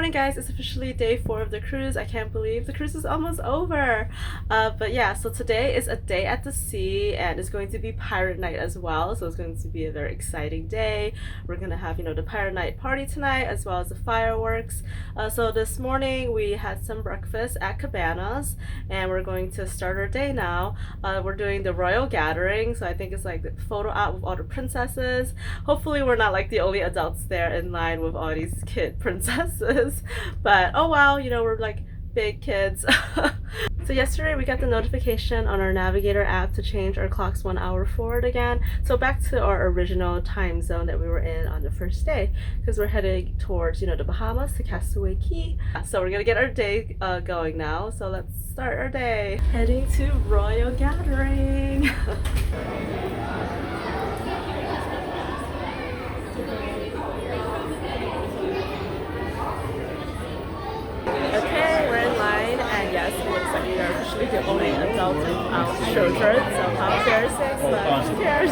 morning, guys. It's officially day 4 of the cruise. I can't believe the cruise is almost over. But yeah, so today is a day at the sea and it's going to be pirate night as well. So it's going to be a very exciting day. We're gonna have, the pirate night party tonight as well as the fireworks. So this morning we had some breakfast at Cabanas and we're going to start our day now. We're doing the royal gathering, so I think it's like the photo op with all the princesses. Hopefully we're not like the only adults there in line with all these kid princesses, but oh wow, we're like big kids. So yesterday we got the notification on our Navigator app to change our clocks 1 hour forward again, so back to our original time zone that we were in on the first day, because we're heading towards the Bahamas, to Castaway Key. So we're gonna get our day going now, so let's start our day. Heading to Royal Gathering. Okay, we're in line, and yes, it looks like we are officially the only adults without children, so how embarrassing, but who cares?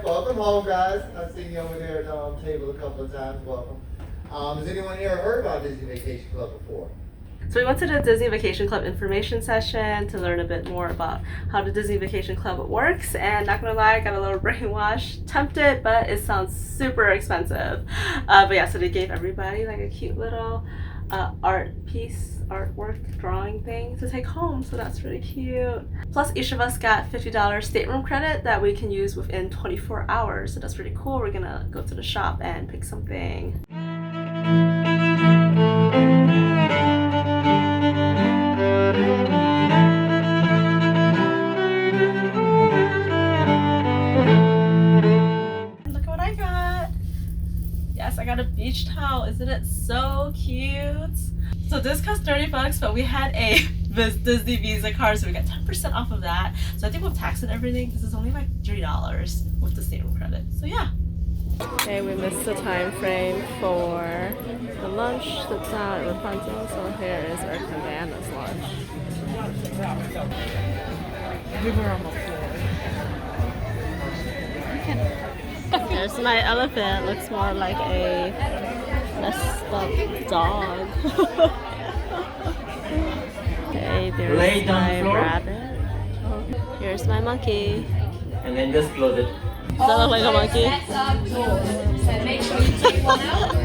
Welcome home, guys. I've seen you over there at the table a couple of times. Welcome. Has anyone here heard about Disney Vacation Club before? So we went to the Disney Vacation Club information session to learn a bit more about how the Disney Vacation Club works, and not gonna lie, I got a little brainwashed, tempted, but it sounds super expensive. But yeah, so they gave everybody like a cute little artwork drawing thing to take home, so that's really cute. Plus each of us got $50 stateroom credit that we can use within 24 hours, so that's pretty cool. We're gonna go to the shop and pick something. Look what I got. Yes, I got a beach towel. Isn't it so cute? So this cost $30, but we had a Disney Visa card, so we got 10% off of that. So I think with tax and everything, this is only like $3 with the stateroom credit. So yeah. Okay, we missed the time frame for the lunch that's out at Rapunzel, so here is our Cabanas lunch. We were on the floor. There's my elephant. Looks more like a messed up dog. Okay, there's my rabbit. Oh, here's my monkey. And then just close it. Does that look like a monkey? So make sure you take one out.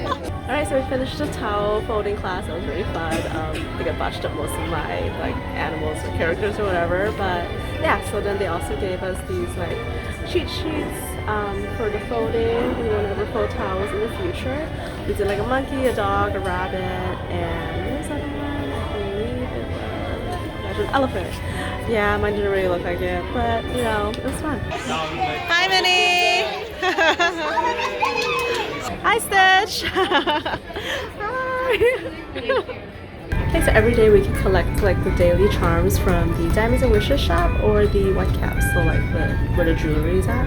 Alright, so we finished the towel folding class. That was really fun. I think I botched up most of my animals or characters or whatever, but yeah, so then they also gave us these cheat sheets for the folding. We want to ever fold towels in the future. We did like a monkey, a dog, a rabbit, and what was that one? I believe it was an elephant. Yeah, mine didn't really look like it, but it was fun. Hi, Minnie! Hi, Stitch! Hi! Okay, so every day we can collect the daily charms from the Diamonds and Wishes shop or the White Caps, so where the jewelry is at.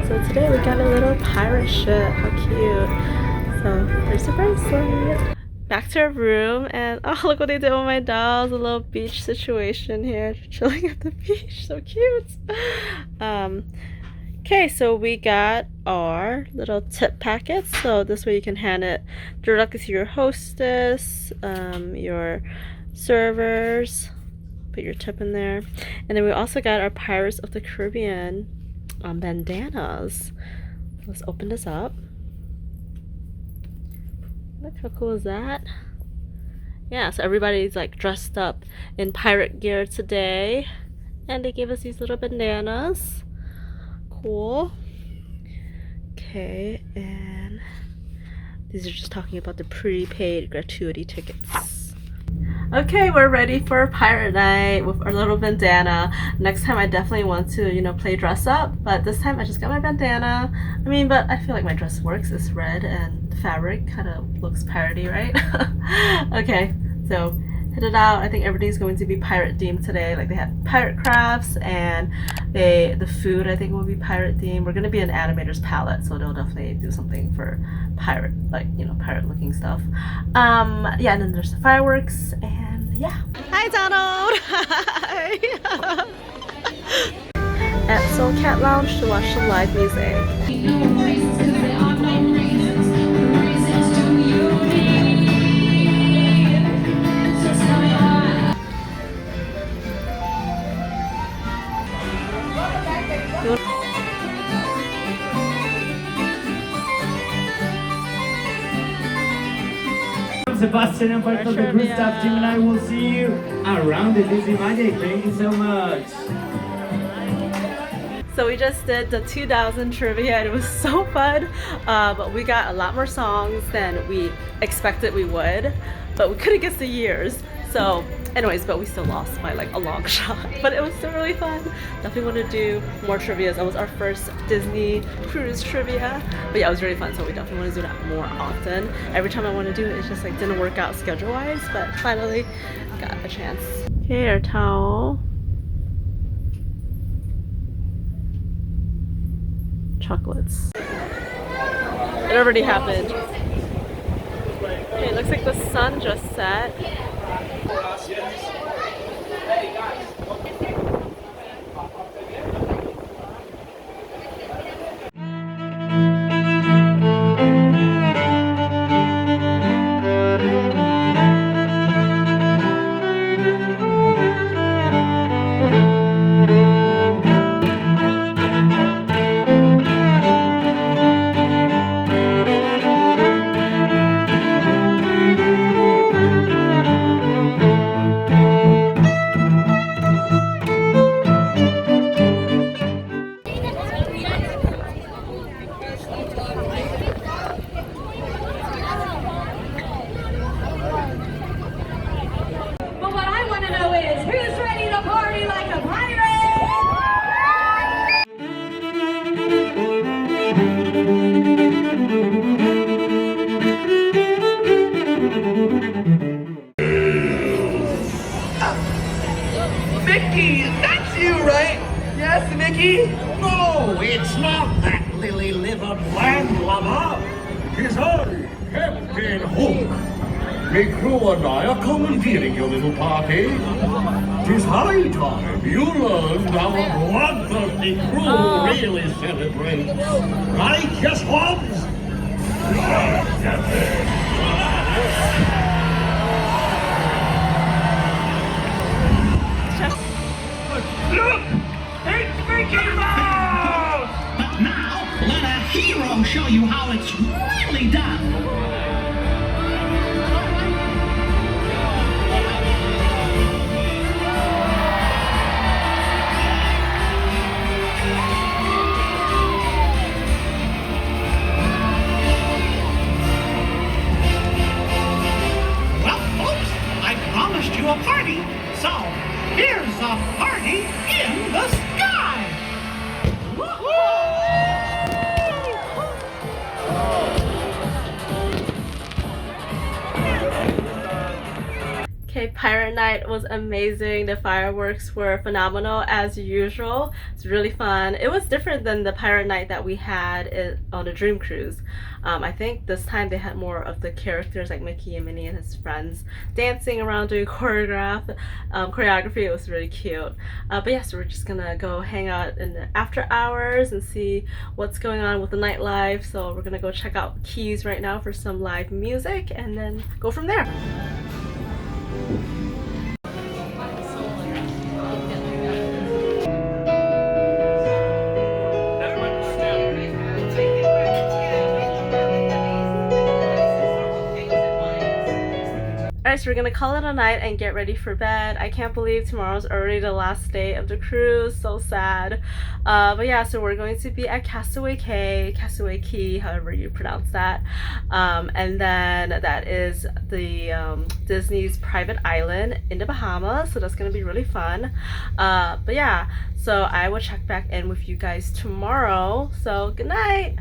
So today we got a little pirate ship. How cute! So there's the bracelet. Back to our room, and oh, look what they did with my dolls. A little beach situation here, chilling at the beach. So cute. Okay, so we got our little tip packets. So this way you can hand it directly to your hostess, your servers. Put your tip in there, and then we also got our Pirates of the Caribbean bandanas. Let's open this up. Look how cool is that? Yeah, so everybody's dressed up in pirate gear today, and they gave us these little bandanas. Cool. Okay, and these are just talking about the prepaid gratuity tickets. Okay, we're ready for pirate night with our little bandana. Next time I definitely want to, play dress up, but this time I just got my bandana. But I feel like my dress works. It's red and the fabric kind of looks piratey, right? Okay, so headed out. I think everything's going to be pirate themed today. Like they have pirate crafts and the food I think will be pirate themed. We're gonna be an Animator's Palate, so they'll definitely do something for pirate, like pirate looking stuff. Yeah, and then there's the fireworks and yeah. Hi Donald! Hi! At Soul Cat Lounge to watch some live music. Sebastian and part of the crew staff team, and I will see you around the Disney Magic. Thank you so much. So we just did the 2000 trivia and it was so fun, but we got a lot more songs than we expected we would, but we couldn't get the years. So anyways, but we still lost by like a long shot, but it was still really fun. Definitely want to do more trivias. That was our first Disney cruise trivia, but yeah, it was really fun, so we definitely want to do that more often. Every time I want to do it, it's just like didn't work out schedule wise, but finally got a chance. Here, towel. Chocolates. It already happened. Okay, it looks like the sun just set. Mickey, that's you, right? Yes, Mickey? No, it's not that lily-livered landlubber. 'Tis I, Captain Hook. Me crew and I are commandeering your little party. 'Tis high time you learned how a bloodthirsty crew really celebrates. Right, yes, Hobbs? Look! It's Mickey Mouse! But now, let a hero show you how it's really done. Well, folks, I promised you a party, so here's a party in the sky! Okay, Pirate Night was amazing. The fireworks were phenomenal as usual. It's really fun. It was different than the Pirate Night that we had on the Dream Cruise. I think this time they had more of the characters like Mickey and Minnie and his friends dancing around doing choreography. It was really cute. But yeah, so we're just gonna go hang out in the after hours and see what's going on with the nightlife. So we're gonna go check out Keys right now for some live music and then go from there. Alright, so we're gonna call it a night and get ready for bed. I can't believe tomorrow's already the last day of the cruise. So sad. But yeah, so we're going to be at Castaway Key, however you pronounce that. And then that is the Disney's private island in the Bahamas. So that's gonna be really fun. But yeah, so I will check back in with you guys tomorrow. So good night.